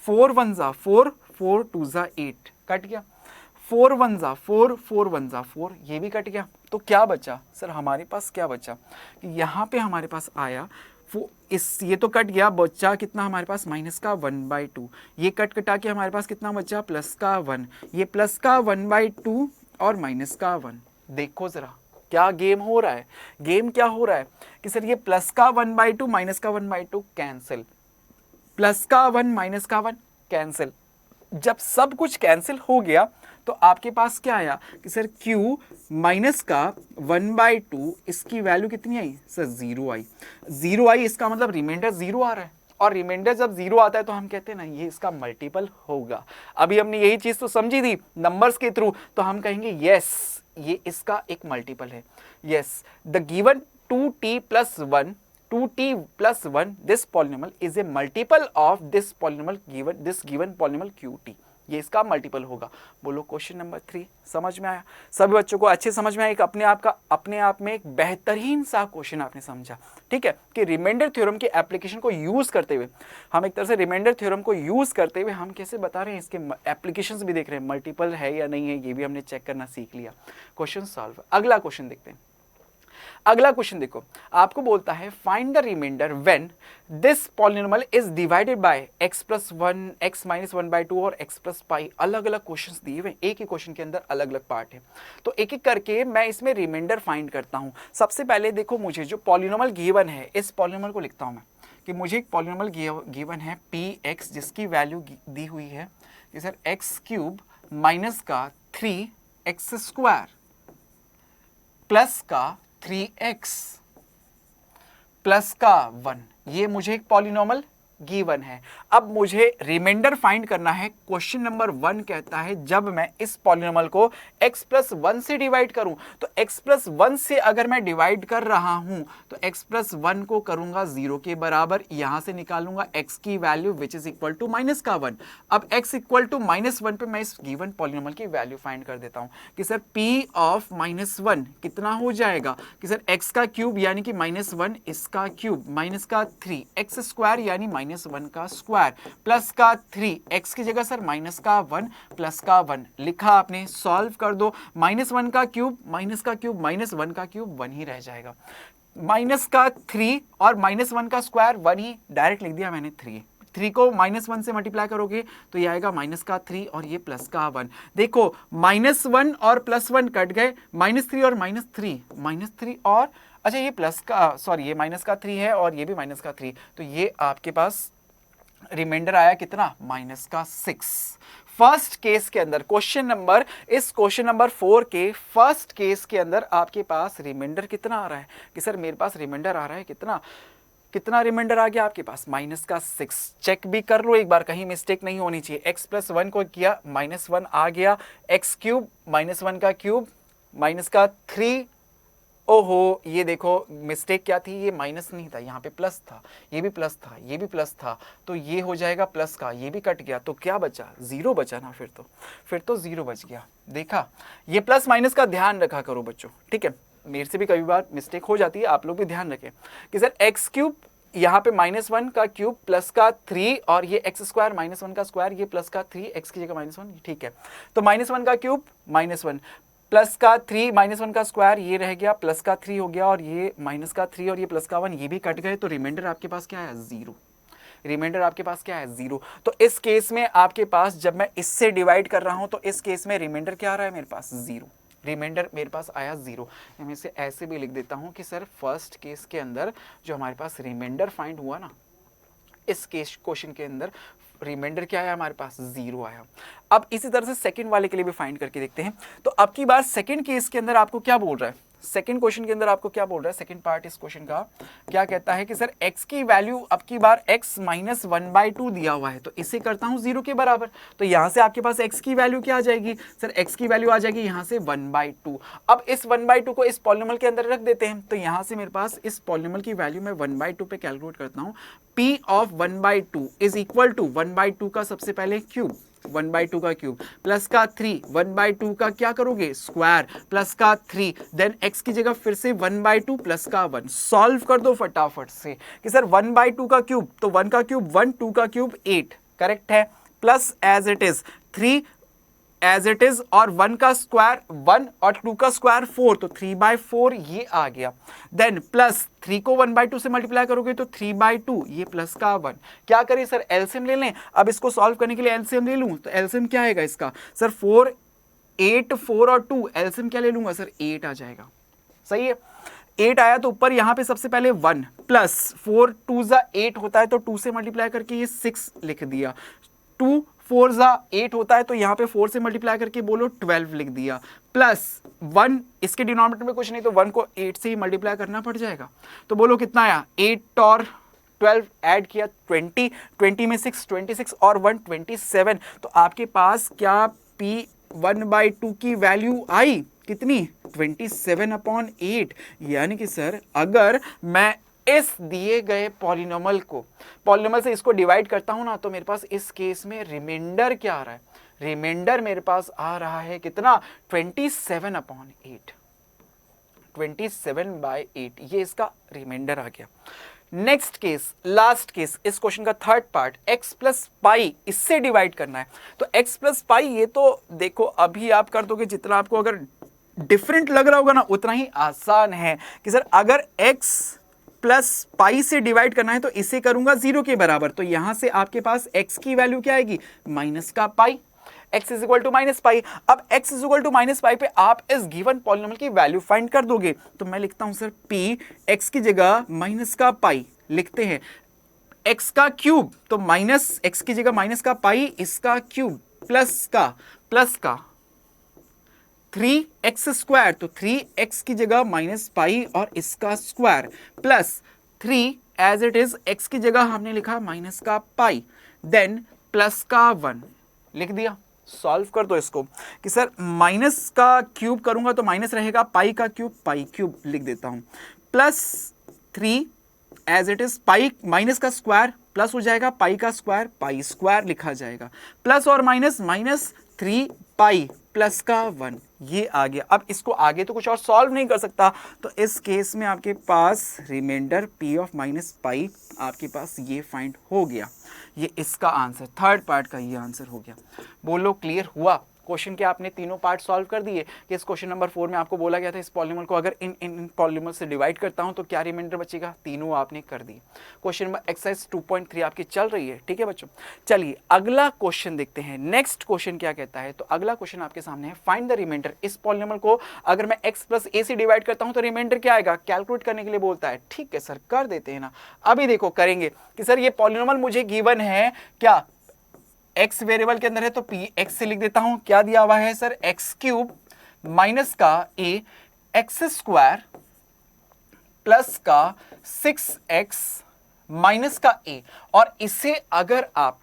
4 1 जा 4, 4 2 जा 8 कट गया, 4 1 जा 4, 4 1 जा 4 ये भी कट गया। तो क्या बचा सर, हमारे पास क्या बचा कि यहाँ पे हमारे पास आया ये तो कट गया, बचा कितना हमारे पास माइनस का 1/2, ये कट कटा के हमारे पास कितना बचा प्लस का 1, ये प्लस का 1/2 और माइनस का 1। देखो जरा क्या गेम हो रहा है, गेम क्या हो रहा है कि सर ये प्लस का 1/2 माइनस का 1/2 कैंसिल, प्लस का 1 माइनस का 1 कैंसिल। जब सब कुछ कैंसिल हो गया तो आपके पास क्या आया कि सर q माइनस का 1/2 इसकी वैल्यू कितनी आई सर 0 आई, 0 आई इसका मतलब रिमाइंडर 0 आ रहा है, और रिमाइंडर जब 0 आता है तो हम कहते हैं ना ये इसका मल्टीपल होगा। अभी हमने यही चीज तो समझी थी नंबर्स के थ्रू, तो हम कहेंगे यस ये इसका एक मल्टीपल है। Yes the given 2t plus 1 2t plus 1 this polynomial is a multiple of this polynomial given polynomial qt, ये इसका मल्टीपल होगा। बोलो क्वेश्चन नंबर 3 समझ में आया, सभी बच्चों को अच्छे समझ में आया, एक अपने आप में एक बेहतरीन सा क्वेश्चन आपने समझा, ठीक है कि रिमाइंडर थ्योरम के एप्लीकेशन को यूज करते हुए हम एक तरह से रिमाइंडर थ्योरम को यूज करते हुए हम कैसे बता रहे हैं, इसके एप्लीकेशंस भी देख रहे हैं, मल्टीपल है या नहीं है ये भी हमने चेक करना सीख लिया। क्वेश्चन सॉल्व, अगला क्वेश्चन देखते हैं। अगला क्वेश्चन देखो, आपको बोलता है find the reminder when this polynomial is divided by x + 1 x - 1/2 और x + π। अलग अलग क्वेश्चंस दिए हुए, एक ही क्वेश्चन के अंदर अलग अलग पार्ट है, तो एक एक करके मैं इसमें रिमाइंडर फाइंड करता हूं। सबसे पहले देखो मुझे जो पॉलिनोमियल गिवन है इस पॉलिनोमियल को लिखता हूं मैं कि मुझे एक पॉलिनोमियल गिवन है px जिसकी वैल्यू दी हुई है कि सर x³ माइनस का 3x² प्लस का 3x प्लस का 1, ये मुझे एक पॉलिनोमियल गिवन है। अब मुझे रिमाइंडर फाइंड करना है। क्वेश्चन नंबर 1 कहता है जब मैं इस पॉलिनोमियल को x + 1 से डिवाइड करूं, तो x + 1 से अगर मैं डिवाइड कर रहा हूं तो x + 1 को करूंगा 0 के बराबर, यहां से निकालूंगा x की वैल्यू which is equal to minus का 1। अब x इक्वल टू -1 पे मैं इस गिवन पॉलिनोमियल की वैल्यू फाइंड कर देता हूं कि सर p ऑफ -1 कितना हो जाएगा कि सर x का क्यूब यानी कि -1 इसका क्यूब माइनस का 3x² यानी -1 का स्क्वायर प्लस का 3 x की जगह सर माइनस का 1 प्लस का 1 लिखा आपने। सॉल्व कर दो, -1 का क्यूब माइनस का क्यूब माइनस 1 का क्यूब 1 ही रह जाएगा, माइनस का 3 और -1 का स्क्वायर 1 ही डायरेक्ट लिख दिया मैंने। 3 को -1 से मल्टीप्लाई करोगे तो ये आएगा माइनस का 3 और ये प्लस का 1। देखो -1 और +1 कट गए, -3 और -3 और अच्छा ये प्लस का सॉरी ये माइनस का 3 है और ये भी माइनस का 3, तो ये आपके पास रिमाइंडर आया कितना माइनस का 6। फर्स्ट केस के अंदर क्वेश्चन नंबर 4 के फर्स्ट केस के अंदर आपके पास रिमाइंडर कितना आ रहा है कि सर मेरे पास रिमाइंडर आ रहा है कितना कितना रिमाइंडर आ गया आपके पास, माइनस का 6। चेक भी कर लो एक बार, कहीं मिस्टेक नहीं होनी चाहिए। x प्लस 1 को किया, -1 आ गया, x क्यूब -1 का क्यूब माइनस का 3। ओहो, ये देखो मिस्टेक क्या थी, ये माइनस नहीं था, यहाँ पे प्लस था, ये भी प्लस था, ये भी प्लस था, तो ये हो जाएगा प्लस का, ये भी कट गया, तो क्या बचा, 0 बचा ना। फिर तो 0 बच गया। देखा, ये प्लस माइनस का ध्यान रखा करो बच्चों, ठीक है। मेरे से भी कई बार मिस्टेक हो जाती है, आप लोग भी ध्यान रखें कि सर एक्स क्यूब यहाँ पे -1 का क्यूब प्लस का 3 और ये एक्स स्क्वायर -1 का स्क्वायर, ये प्लस का 3 एक्स की जगह -1, ठीक है। तो -1 का क्यूब -1 प्लस का 3 -1 का स्क्वायर, ये रह गया प्लस का 3 हो गया, और ये माइनस का 3 और ये प्लस का 1, ये भी कट गए, तो रिमाइंडर आपके पास क्या है, 0। रिमाइंडर आपके पास क्या है, 0। तो इस केस में आपके पास जब मैं इससे डिवाइड कर रहा हूं तो इस केस में रिमाइंडर क्या आ रहा है मेरे पास, 0। रिमाइंडर मेरे पास आया 0। मैं इसे ऐसे भी लिख देता हूं कि सर फर्स्ट केस के अंदर जो हमारे पास रिमाइंडर फाइंड हुआ ना, इस केस क्वेश्चन के अंदर रिमाइंडर क्या आया हमारे पास, 0 आया। अब इसी तरह से सेकंड वाले के लिए भी फाइंड करके देखते हैं। तो अब की बार सेकंड केस के अंदर आपको क्या बोल रहा है, सेकंड क्वेश्चन के अंदर आपको क्या बोल रहा है, सेकंड पार्ट इस क्वेश्चन का क्या कहता है कि सर x की वैल्यू अब की बार x -1/2 दिया हुआ है, तो इसे करता हूं 0 के बराबर। तो यहां से आपके पास x की वैल्यू क्या आ जाएगी, सर x की वैल्यू आ जाएगी यहां से 1/2। अब इस 1/2 को इस पॉलिनोमियल के अंदर रख देते हैं, तो यहां से मेरे पास इस पॉलिनोमियल की वैल्यू मैं 1/2 पे कैलकुलेट करता हूं। p of 1/2 is equal to 1/2 का सबसे पहले क्यूब, 1/2 का क्यूब प्लस का 3, 1/2 का क्या करोगे, स्क्वायर प्लस का 3, देन x की जगह फिर से 1/2 प्लस का 1। सॉल्व कर दो फटाफट से कि सर 1/2 का क्यूब, तो 1 का क्यूब 1, 2 का क्यूब 8, करेक्ट है, plus as it is 3 as it is, और 1 का स्क्वायर 1 और 2 का स्क्वायर 4, तो 3/4 ये आ गया। देन प्लस 3 को 1/2 से मल्टीप्लाई करोगे तो 3/2, ये प्लस का 1। क्या करें सर, एलसीएम ले लें। अब इसको सॉल्व करने के लिए एलसीएम ले लूं, तो एलसीएम क्या आएगा इसका, सर 4, 8, 4 और 2, एलसीएम क्या ले लूंगा सर, 8 आ जाएगा। सही है, 8 आया तो ऊपर यहां पे सबसे पहले 1 प्लस 4, 2 जा 8 होता है, तो 2 से मल्टीप्लाई करके ये 6 लिख दिया। 2 4 जा 8 होता है, तो यहां पे 4 से मल्टीप्लाई करके बोलो 12 लिख दिया, प्लस 1, इसके डिनोमिनेटर में कुछ नहीं, तो 1 को 8 से ही मल्टीप्लाई करना पड़ जाएगा। तो बोलो कितना आया, 8 और 12 ऐड किया 20, 20 में 6, 26 और 1 27। तो आपके पास क्या p 1/2 की वैल्यू आई कितनी, 27/8। यानी कि सर अगर मैं इस दिए गए पॉलिनोमियल से इसको डिवाइड करता हूं ना, तो मेरे पास इस केस में रिमाइंडर क्या आ रहा है, रिमाइंडर मेरे पास आ रहा है कितना, 27/8, 27/8, ये इसका रिमाइंडर आ गया। नेक्स्ट केस, लास्ट केस, इस क्वेश्चन का third part, x plus pi, इससे डिवाइड करना है। तो x प्लस पाई, ये तो देखो अभी आप कर दोगे, जितना आपको अगर डिफरेंट लग रहा होगा ना उतना ही आसान है कि सर अगर x प्लस पाई से डिवाइड करना है तो इसे करूंगा 0 के बराबर, तो यहां से आपके पास x की वैल्यू क्या आएगी, माइनस का pi, x is equal to minus pi. अब x is equal to minus pi पे आप इस गिवन पॉलिनोमियल की वैल्यू फाइंड कर दोगे, तो मैं लिखता हूं सर p x की जगह माइनस का पाई लिखते हैं, x का क्यूब, तो माइनस x की जगह माइनस का पाई, इसका क्यूब प्लस का 3x स्क्वायर, तो 3x की जगह माइनस पाई और इसका square plus 3 as it is, x की जगह हमने लिखा माइनस का पाई, देन प्लस का 1 लिख दिया। सॉल्व कर दो इसको कि सर माइनस का क्यूब करूंगा तो माइनस रहेगा, पाई का क्यूब पाई क्यूब लिख देता हूं, plus 3 as it is, pi minus का स्क्वायर प्लस हो जाएगा, पाई का स्क्वायर पाई स्क्वायर लिखा जाएगा, प्लस और माइनस माइनस 3 पाई प्लस का 1, ये आ गया। अब इसको आगे तो कुछ और सॉल्व नहीं कर सकता, तो इस केस में आपके पास remainder p of minus pi आपके पास ये फाइंड हो गया। ये इसका आंसर, थर्ड पार्ट का ये आंसर हो गया। बोलो क्लियर हुआ? क्वेश्चन के आपने तीनों पार्ट सॉल्व कर दिए कि इस क्वेश्चन नंबर 4 में आपको बोला गया था इस पॉलीमर को अगर इन पॉलीमर से डिवाइड करता हूं तो क्या रिमाइंडर बचेगा, तीनों आपने कर दिए। क्वेश्चन नंबर एक्सरसाइज 2.3 आपकी चल रही है, ठीक है बच्चों। चलिए अगला क्वेश्चन देखते हैं, नेक्स्ट क्वेश्चन क्या कहता है। तो अगला क्वेश्चन आपके सामने है, फाइंड द रिमाइंडर। इस पॉलीमर को अगर मैं x प्लस ए से डिवाइड करता हूं तो रिमाइंडर क्या आएगा, कैलकुलेट करने के लिए बोलता है। ठीक है सर, कर देते हैं ना। अभी देखो करेंगे कि सर ये पॉलीनोमियल मुझे गिवन है, क्या x वेरिएबल के अंदर है तो p x से लिख देता हूं। क्या दिया हुआ है सर, x क्यूब माइनस का a x स्क्वायर प्लस का 6x माइनस का a, और इसे अगर आप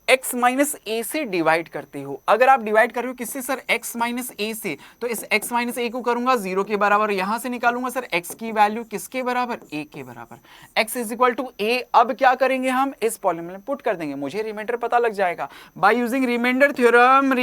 x माइनस ए से डिवाइड करते हो, अगर आप डिवाइड कर रहे हो किससे सर, x माइनस ए से, तो इस x माइनस ए को करूंगा 0 के बराबर, यहां से निकालूंगा सर x की वैल्यू किसके बराबर, a के बराबर, x is equal to a। अब क्या करेंगे हम, इस पॉलिनोमियल में पुट कर देंगे, मुझे रिमाइंडर पता लग जाएगा by using reminder theorem.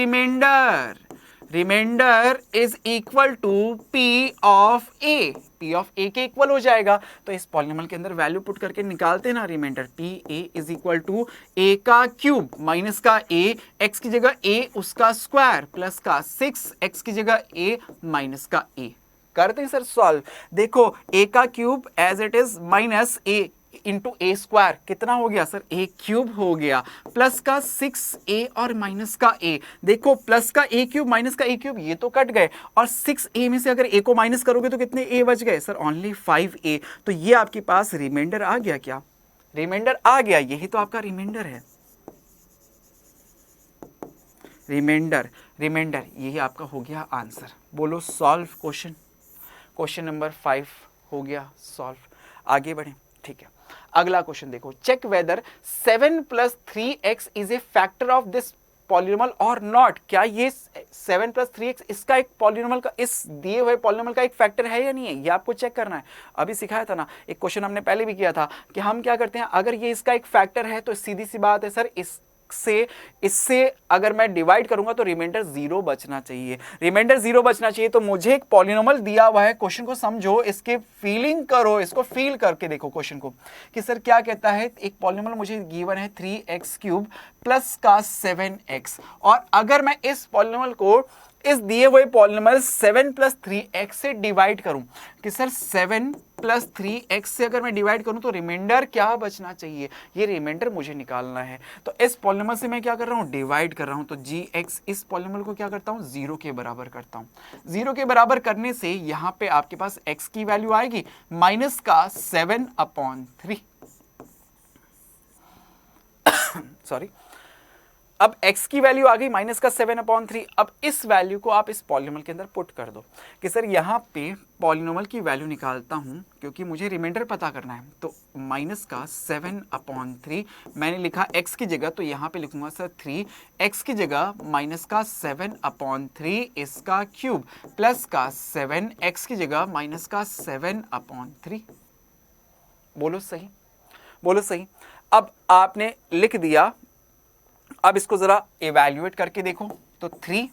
Reminder is equal to p of a, p of a के इक्वल हो जाएगा। तो इस पॉलिनोमियल के अंदर वैल्यू पुट करके निकालते ना reminder, p a is equal to a का क्यूब माइनस का a, x की जगह a उसका स्क्वायर प्लस का 6, x की जगह a माइनस का a। करते हैं सर सॉल्व। देखो a का cube as it is minus a into a square कितना हो गया सर, ए क्यूब हो गया, प्लस का 6a और माइनस का a। देखो प्लस का a क्यूब माइनस का a क्यूब ये तो कट गए, और 6a में से अगर a को माइनस करोगे तो कितने a बच गए सर, ओनली 5a। तो ये आपके पास रिमाइंडर आ गया, क्या रिमाइंडर आ गया, यही तो आपका रिमाइंडर है, रिमाइंडर यही आपका हो गया आंसर। बोलो सॉल्व क्वेश्चन, क्वेश्चन नंबर 5 हो गया सॉल्व। आगे बढ़े, ठीक है। अगला क्वेश्चन देखो, check whether 7 plus 3x is a factor of this polynomial और नॉट। क्या ये 7 प्लस 3x इसका एक पॉलिनोमियल का, इस दिए हुए पॉलिनोमियल का एक फैक्टर है या नहीं है, ये आपको चेक करना है। अभी सिखाया था ना, एक क्वेश्चन हमने पहले भी किया था कि हम क्या करते हैं, अगर ये इसका एक फैक्टर है तो सीधी सी बात है सर, इससे अगर मैं डिवाइड करूंगा तो रिमाइंडर 0 बचना चाहिए, रिमाइंडर 0 बचना चाहिए। तो मुझे एक पॉलिनोमियल दिया हुआ है, क्वेश्चन को समझो, इसके फीलिंग करो, इसको फील करके देखो क्वेश्चन को कि सर क्या कहता है। एक पॉलिनोमियल मुझे गिवन है 3x क्यूब प्लस का 7x, और अगर मैं इस पॉलिनोमियल को इस दिए हुए पॉलिनोमियल 7 प्लस 3x से डिवाइड करूं कि सर 7 प्लस 3x से अगर मैं डिवाइड करूं तो रिमाइंडर क्या बचना चाहिए, ये रिमाइंडर मुझे निकालना है। तो इस पॉलिनोमियल से मैं क्या कर रहा हूं, डिवाइड कर रहा हूं। तो gx इस पॉलिनोमियल को क्या करता हूं, 0 के बराबर करता हूं। 0 के बराबर करने से यहां पे आपके पास x की वैल्यू आएगी माइनस का 7/3 सॉरी, अब x की वैल्यू आ गई माइनस का 7/3। अब इस वैल्यू को आप इस पॉलिनोमियल के अंदर पुट कर दो कि सर यहाँ पे पॉलिनोमियल की वैल्यू निकालता हूँ क्योंकि मुझे रिमाइंडर पता करना है। तो माइनस का 7/3 मैंने लिखा x की जगह, तो यहाँ पे लिखूंगा सर 3, x की जगह माइनस का 7/3 इसका क्यूब प्लस का 7, x की जगह माइनस का 7/3। बोलो सही, बोलो सही। अब आपने लिख दिया, अब इसको जरा इवैल्यूएट करके देखो। तो 3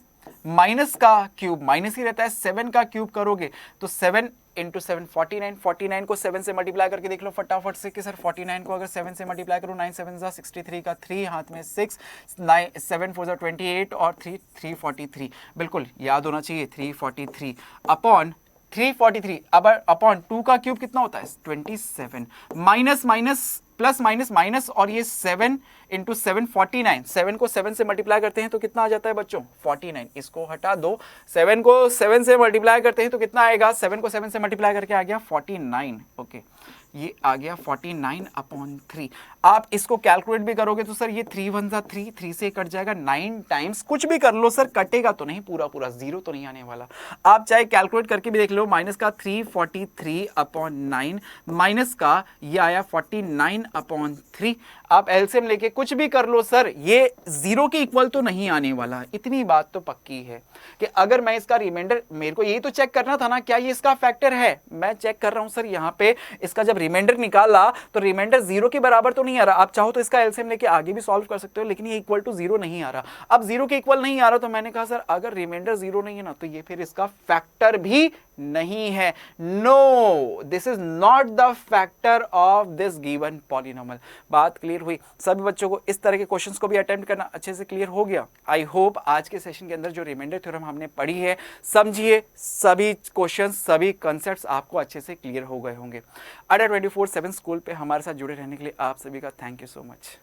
माइनस का क्यूब माइनस ही रहता है, 7 का क्यूब करोगे तो 7 इंटू 7 49, 49 को 7 से मल्टीप्लाई करके देख लो फटाफट से कि सर 49 को अगर 7 से मल्टीप्लाई करो 9 7 जा 63 का 3 हाथ में 6, 9 7 4 जा 28 और 3 343, बिल्कुल याद होना चाहिए 343 अपॉन 343। अब अपॉन 2 का क्यूब कितना होता है 27, minus minus plus minus minus, और ये 7 इंटू 7 49, 7 को 7 से मल्टीप्लाई करते हैं तो कितना आ जाता है बच्चों 49, इसको हटा दो। 7 को 7 से मल्टीप्लाई करते हैं तो कितना आएगा, 7 को 7 से मल्टीप्लाई करके आ गया 49। ओके, ये आ गया 49/3। आप इसको कैलकुलेट भी करोगे तो सर ये 3 1 जा 3, 3 से कट जाएगा 9 टाइम्स, कुछ भी कर लो सर कटेगा तो नहीं, पूरा पूरा 0 तो नहीं आने वाला। आप चाहे कैलकुलेट करके भी देख लो, माइनस का 343/9 माइनस का ये आया 49/3। आप एलसीएम लेके कुछ भी कर लो सर, ये 0 के इक्वल तो नहीं आने वाला। इतनी बात तो पक्की है कि अगर मैं इसका रिमाइंडर, मेरे को यही तो चेक करना था ना क्या ये इसका फैक्टर है, मैं चेक कर रहा हूं सर यहाँ पे इसका जब रिमाइंडर निकाला तो रिमाइंडर 0 के बराबर तो नहीं आ रहा। आप चाहो तो इसका एलसीएम लेके आगे भी सॉल्व कर सकते हो, लेकिन ये इक्वल टू 0 नहीं आ रहा। अब 0 के इक्वल नहीं आ रहा तो मैंने कहा सर अगर रिमाइंडर 0 नहीं है ना तो ये फिर इसका फैक्टर भी नहीं है। No, this is not the factor of this given polynomial. बात क्लियर हुई? सभी बच्चों को इस तरह के क्वेश्चंस को भी अटेम्प्ट करना अच्छे से क्लियर हो गया। आई होप आज के सेशन के अंदर जो रिमाइंडर थ्योरम हमने पढ़ी है, समझिए सभी क्वेश्चंस, सभी कॉन्सेप्ट्स आपको अच्छे से क्लियर हो गए होंगे। अड्डा 24/7 स्कूल पे हमारे साथ जुड़े रहने के लिए आप सभी का थैंक यू सो मच।